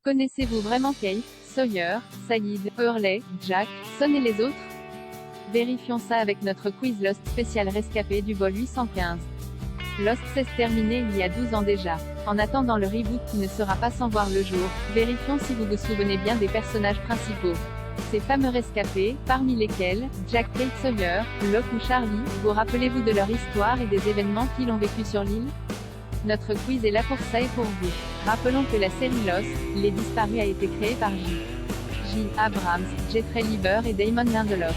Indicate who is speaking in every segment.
Speaker 1: Connaissez-vous vraiment Kate, Sawyer, Sayid, Hurley, Jack, Son et les autres? Vérifions ça avec notre quiz Lost spécial rescapé du vol 815. Lost s'est terminé il y a 12 ans déjà. En attendant le reboot qui ne sera pas sans voir le jour, vérifions si vous vous souvenez bien des personnages principaux. Ces fameux rescapés, parmi lesquels, Jack, Kate, Sawyer, Locke ou Charlie, vous rappelez-vous de leur histoire et des événements qu'ils ont vécu sur l'île? Notre quiz est là pour ça et pour vous. Rappelons que la série Lost, Les Disparus a été créée par J. Abrams, Jeffrey Lieber et Damon Lindelof.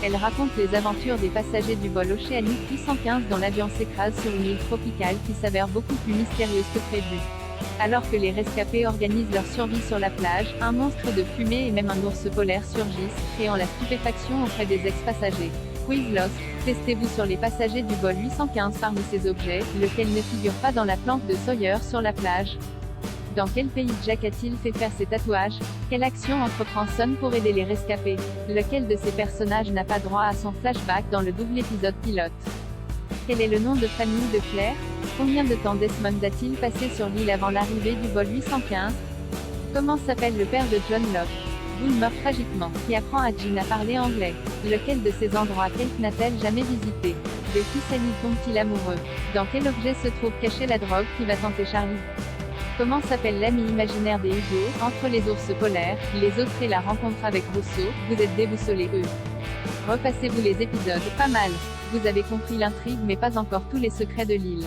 Speaker 1: Elle raconte les aventures des passagers du vol Oceanic 815 dont l'avion s'écrase sur une île tropicale qui s'avère beaucoup plus mystérieuse que prévu. Alors que les rescapés organisent leur survie sur la plage, un monstre de fumée et même un ours polaire surgissent, créant la stupéfaction auprès des ex-passagers. Quiz Lost, testez-vous sur les passagers du vol 815 parmi ces objets, lequel ne figure pas dans la planque de Sawyer sur la plage? Dans quel pays Jack a-t-il fait faire ses tatouages? Quelle action entreprend Son pour aider les rescapés? Lequel de ces personnages n'a pas droit à son flashback dans le double épisode pilote? Quel est le nom de famille de Claire? Combien de temps Desmond a-t-il passé sur l'île avant l'arrivée du vol 815? Comment s'appelle le père de John Locke? Bull meurt tragiquement, qui apprend à Jean à parler anglais. Lequel de ces endroits Kate n'a-t-elle jamais visité? De qui Sally tombe-t-il amoureux? Dans quel objet se trouve cachée la drogue qui va tenter Charlie? Comment s'appelle l'ami imaginaire des Hugo? Entre les ours polaires, les autres et la rencontre avec Rousseau, vous êtes déboussolés Repassez-vous les épisodes, pas mal. Vous avez compris l'intrigue mais pas encore tous les secrets de l'île.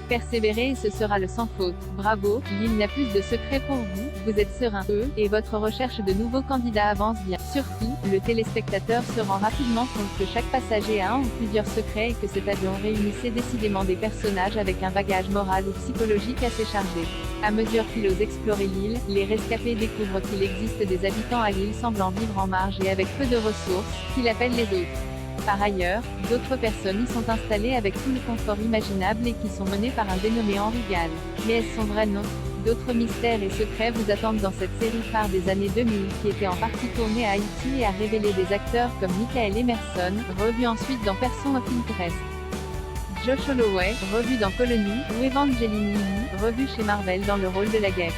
Speaker 1: Persévérez et ce sera le sans faute. Bravo, l'île n'a plus de secrets pour vous, vous êtes serein, et votre recherche de nouveaux candidats avance bien. Surtout, le téléspectateur se rend rapidement compte que chaque passager a un ou plusieurs secrets et que cet avion réunissait décidément des personnages avec un bagage moral ou psychologique assez chargé. À mesure qu'ils osent explorer l'île, les rescapés découvrent qu'il existe des habitants à l'île semblant vivre en marge et avec peu de ressources, qu'ils appellent les autres. Par ailleurs, d'autres personnes y sont installées avec tout le confort imaginable et qui sont menées par un dénommé Henry Gall. Mais est-ce son vrai nom? D'autres mystères et secrets vous attendent dans cette série phare des années 2000 qui était en partie tournée à Haïti et a révélé des acteurs comme Michael Emerson, revu ensuite dans Person of Interest. Josh Holloway, revu dans Colony, ou Evangeline Lilly, revu chez Marvel dans le rôle de la guêpe.